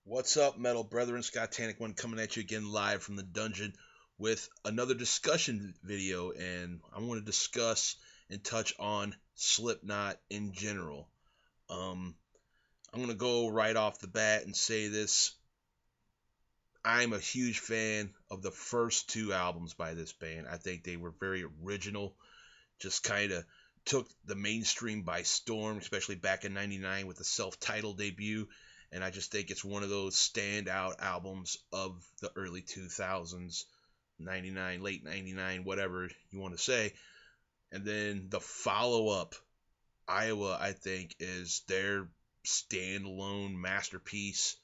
What's up, metal brethren? Scott Tannic one coming at you again live from the dungeon with another discussion video, and I want to discuss and touch on Slipknot in general. Um, I'm gonna go right off the bat and say this: I'm a huge fan of the first two albums by this band. I think they were very original, just kind of took the mainstream by storm, especially back in '99 with the self-titled debut. And I just think it's one of those standout albums of the early 2000s, 99, late 99, whatever you want to say. And then the follow up, Iowa, I think, is their standalone masterpiece,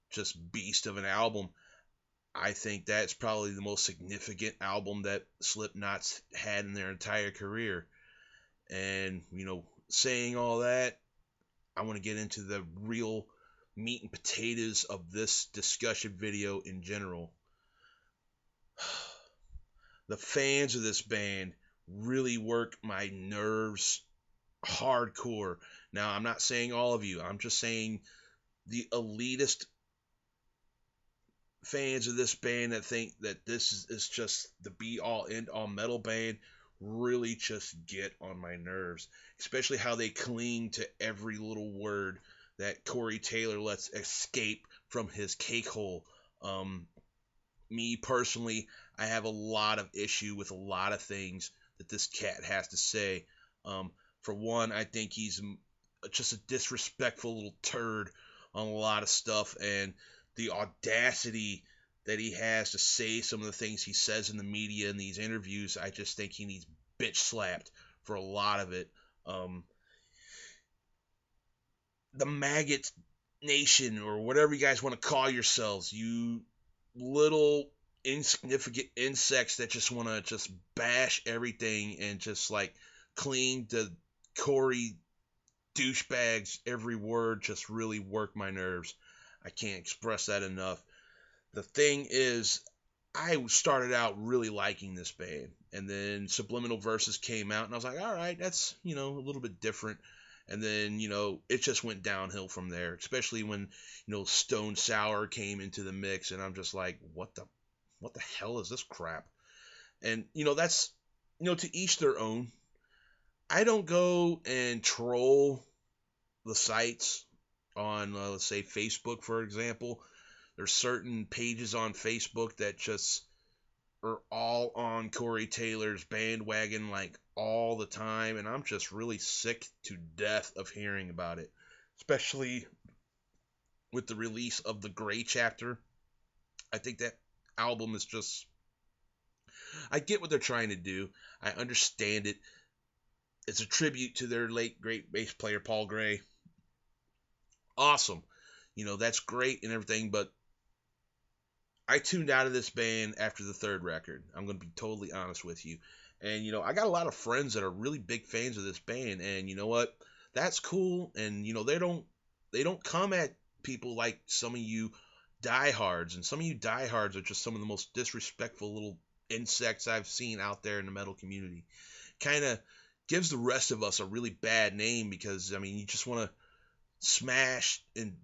just beast of an album. I think that's probably the most significant album that Slipknot's had in their entire career. And, saying all that, I want to get into the real meat and potatoes of this discussion video in general. The fans of this band really work my nerves hardcore. Now, I'm not saying all of you, I'm just saying the elitist fans of this band that think that this is just the be all end all metal band really just get on my nerves, especially how they cling to every little word that Corey Taylor lets escape from his cake hole. Me personally, I have a lot of issue with a lot of things that this cat has to say. For one, I think he's just a disrespectful little turd on a lot of stuff, and the audacity that he has to say some of the things he says in the media in these interviews, I just think he needs bitch slapped for a lot of it. The maggot nation, or whatever you guys want to call yourselves, you little insignificant insects that just want to just bash everything and just like cling to Corey douchebags every word, just really work my nerves. I can't express that enough. The thing is, I started out really liking this band, and then Subliminal Verses came out, and I was like, all right, that's, a little bit different. And then, it just went downhill from there, especially when, Stone Sour came into the mix, and I'm just like, what the hell is this crap? And, that's, to each their own. I don't go and troll the sites on, let's say, Facebook, for example. There's certain pages on Facebook that just are all on Corey Taylor's bandwagon like all the time, and I'm just really sick to death of hearing about it, especially with the release of the Gray Chapter. I think that album is just, I get what they're trying to do. I understand it. It's a tribute to their late great bass player Paul Gray. Awesome. That's great and everything, but I tuned out of this band after the third record. I'm going to be totally honest with you. And, I got a lot of friends that are really big fans of this band. And you know what? That's cool. And, they don't come at people like some of you diehards. And some of you diehards are just some of the most disrespectful little insects I've seen out there in the metal community. Kind of gives the rest of us a really bad name because, you just want to smash and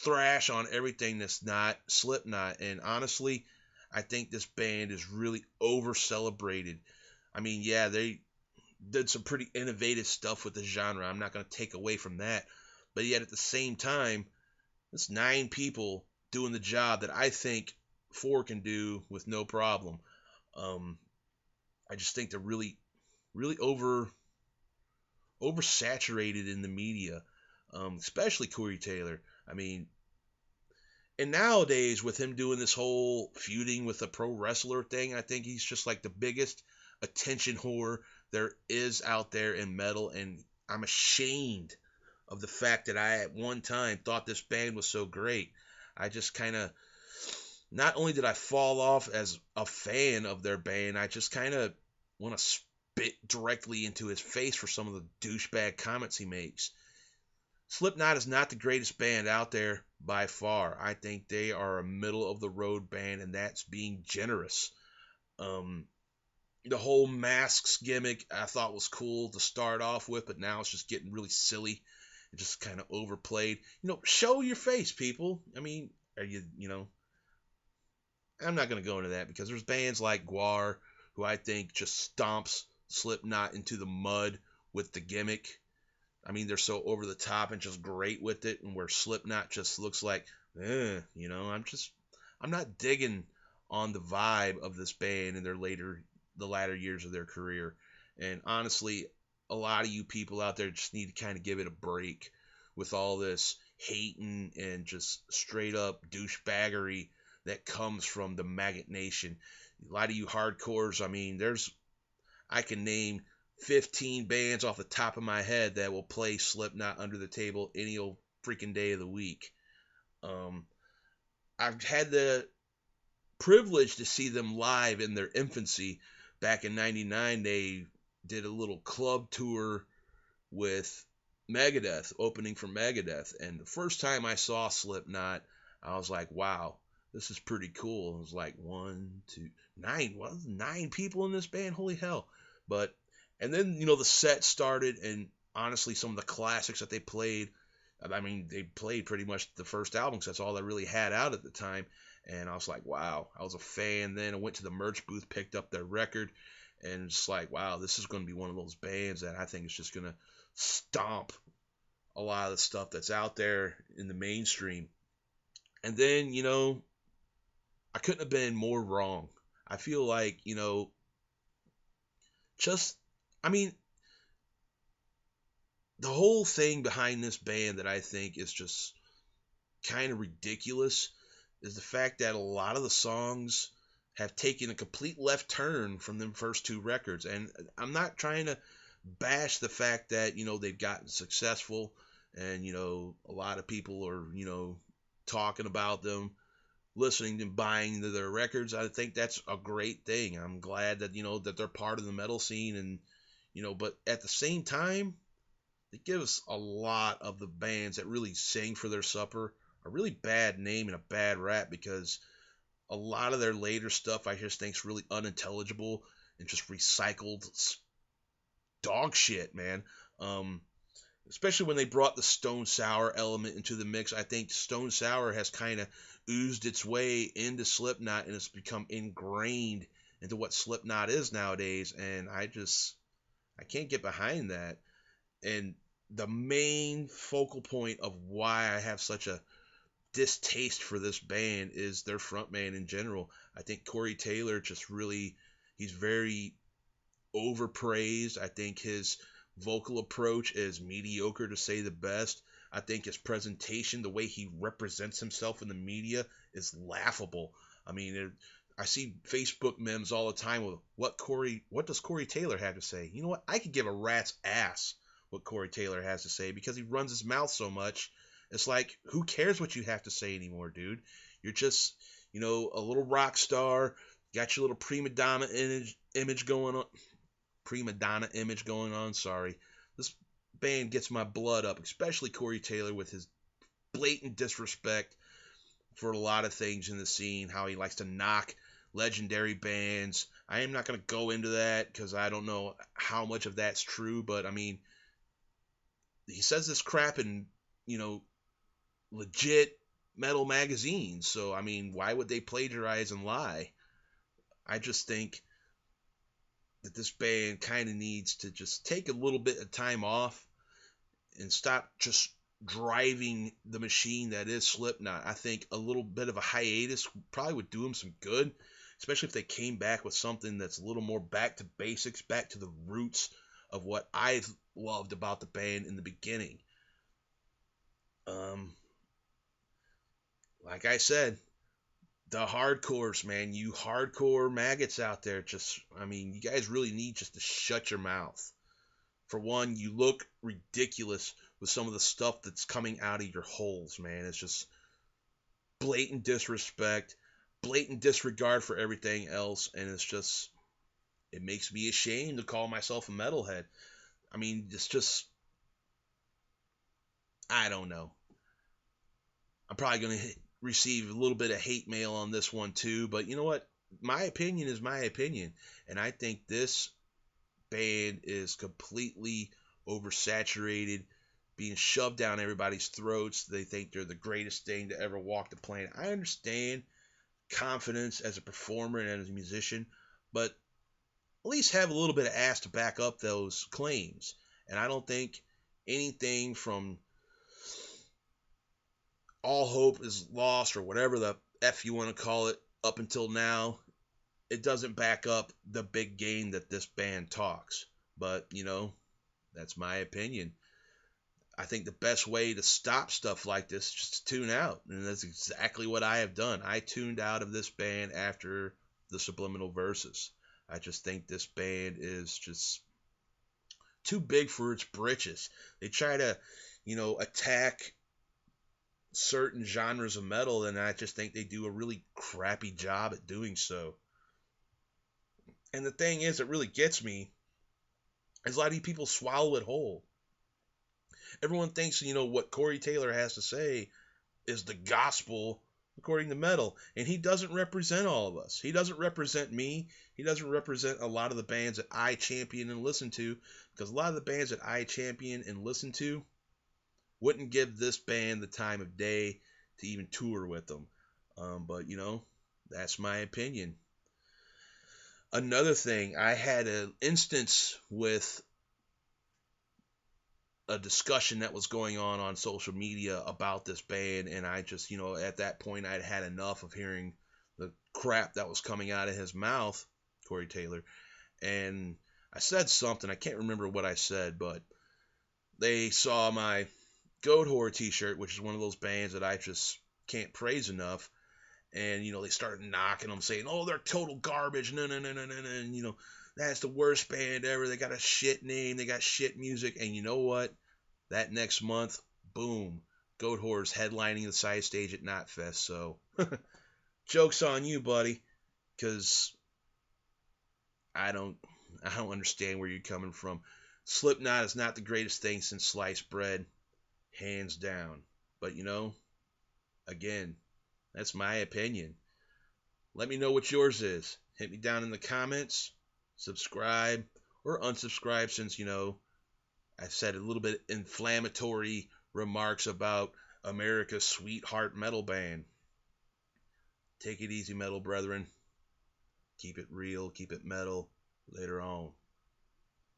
thrash on everything that's not Slipknot. And honestly, I think this band is really over celebrated. Yeah, they did some pretty innovative stuff with the genre. I'm not going to take away from that. But yet at the same time, it's 9 people doing the job that I think 4 can do with no problem. I just think they're really, really oversaturated in the media, especially Corey Taylor. And nowadays, with him doing this whole feuding with a pro wrestler thing, I think he's just like the biggest attention whore there is out there in metal. And I'm ashamed of the fact that I, at one time, thought this band was so great. I just kind of, not only did I fall off as a fan of their band, I just kind of want to spit directly into his face for some of the douchebag comments he makes. Slipknot is not the greatest band out there by far. I think they are a middle of the road band, and that's being generous. The whole masks gimmick I thought was cool to start off with, but now it's just getting really silly and just kind of overplayed. Show your face, people. Are you? I'm not going to go into that because there's bands like Guar who I think just stomps Slipknot into the mud with the gimmick. I mean, they're so over the top and just great with it, and where Slipknot just looks like, I'm not digging on the vibe of this band in the latter years of their career. And honestly, a lot of you people out there just need to kind of give it a break with all this hating and just straight up douchebaggery that comes from the Maggot Nation. A lot of you hardcores, I mean, I can name 15 bands off the top of my head that will play Slipknot under the table any old freaking day of the week. Um, I've had the privilege to see them live in their infancy. Back in '99, they did a little club tour with Megadeth, opening for Megadeth. And the first time I saw Slipknot, I was like, wow, this is pretty cool. It was like 9 people in this band? Holy hell. But, and then, the set started, and honestly, some of the classics that they played, I mean, they played pretty much the first album, because that's all they really had out at the time. And I was like, wow, I was a fan then. I went to the merch booth, picked up their record, and it's like, wow, this is going to be one of those bands that I think is just going to stomp a lot of the stuff that's out there in the mainstream. And then, I couldn't have been more wrong. I feel like, just, I mean, the whole thing behind this band that I think is just kind of ridiculous is the fact that a lot of the songs have taken a complete left turn from them first two records. And I'm not trying to bash the fact that, they've gotten successful and, a lot of people are, talking about them, listening and buying their records. I think that's a great thing. I'm glad that, that they're part of the metal scene and, but at the same time, it gives a lot of the bands that really sing for their supper a really bad name and a bad rap because a lot of their later stuff I just think is really unintelligible and just recycled dog shit, man. Especially when they brought the Stone Sour element into the mix. I think Stone Sour has kind of oozed its way into Slipknot and it's become ingrained into what Slipknot is nowadays. And I can't get behind that. And the main focal point of why I have such a distaste for this band is their frontman in general. I think Corey Taylor he's very overpraised. I think his vocal approach is mediocre to say the best. I think his presentation, the way he represents himself in the media, is laughable. I mean, I see Facebook memes all the time with what does Corey Taylor have to say? You know what? I could give a rat's ass what Corey Taylor has to say because he runs his mouth so much. It's like, who cares what you have to say anymore, dude? You're just, a little rock star. Got your little prima donna image going on. Prima donna image going on. Sorry. This band gets my blood up, especially Corey Taylor with his blatant disrespect for a lot of things in the scene, how he likes to knock legendary bands. I am not going to go into that because I don't know how much of that's true, but I mean, he says this crap in, legit metal magazines. So, I mean, why would they plagiarize and lie? I just think that this band kind of needs to just take a little bit of time off and stop just driving the machine that is Slipknot. I think a little bit of a hiatus probably would do them some good, especially if they came back with something that's a little more back to basics, back to the roots of what I've loved about the band in the beginning. Like I said, the hardcores, man, you hardcore maggots out there, you guys really need just to shut your mouth. For one, you look ridiculous with some of the stuff that's coming out of your holes, man. It's just blatant disrespect, blatant disregard for everything else, and it makes me ashamed to call myself a metalhead. I mean, I don't know. I'm probably going to receive a little bit of hate mail on this one too, but you know what? My opinion is my opinion, and I think this band is completely oversaturated being shoved down everybody's throats. They think they're the greatest thing to ever walk the planet. I understand confidence as a performer and as a musician, but at least have a little bit of ass to back up those claims. And I don't think anything from all hope is lost or whatever the F you want to call it up until now, it doesn't back up the big game that this band talks. But, that's my opinion. I think the best way to stop stuff like this is just to tune out. And that's exactly what I have done. I tuned out of this band after the Subliminal Verses. I just think this band is just too big for its britches. They try to, attack certain genres of metal, and I just think they do a really crappy job at doing so. And the thing is, it really gets me, is a lot of these people swallow it whole. Everyone thinks, what Corey Taylor has to say is the gospel according to metal, and he doesn't represent all of us. He doesn't represent me. He doesn't represent a lot of the bands that I champion and listen to, because a lot of the bands that I champion and listen to wouldn't give this band the time of day to even tour with them. But, that's my opinion. Another thing, I had an instance with a discussion that was going on social media about this band, and I just, at that point, I'd had enough of hearing the crap that was coming out of his mouth, Corey Taylor, and I said something, I can't remember what I said, but they saw my Goat Horror t-shirt, which is one of those bands that I just can't praise enough, and, they started knocking them, saying, oh, they're total garbage, no, and, that's the worst band ever, they got a shit name, they got shit music, and you know what? That next month, boom, Goat Horror's headlining the side stage at Knotfest, so joke's on you, buddy, because I don't understand where you're coming from. Slipknot is not the greatest thing since sliced bread, hands down, but, again, that's my opinion. Let me know what yours is. Hit me down in the comments, subscribe, or unsubscribe since, I said a little bit inflammatory remarks about America's sweetheart metal band. Take it easy, metal brethren. Keep it real, keep it metal. Later on.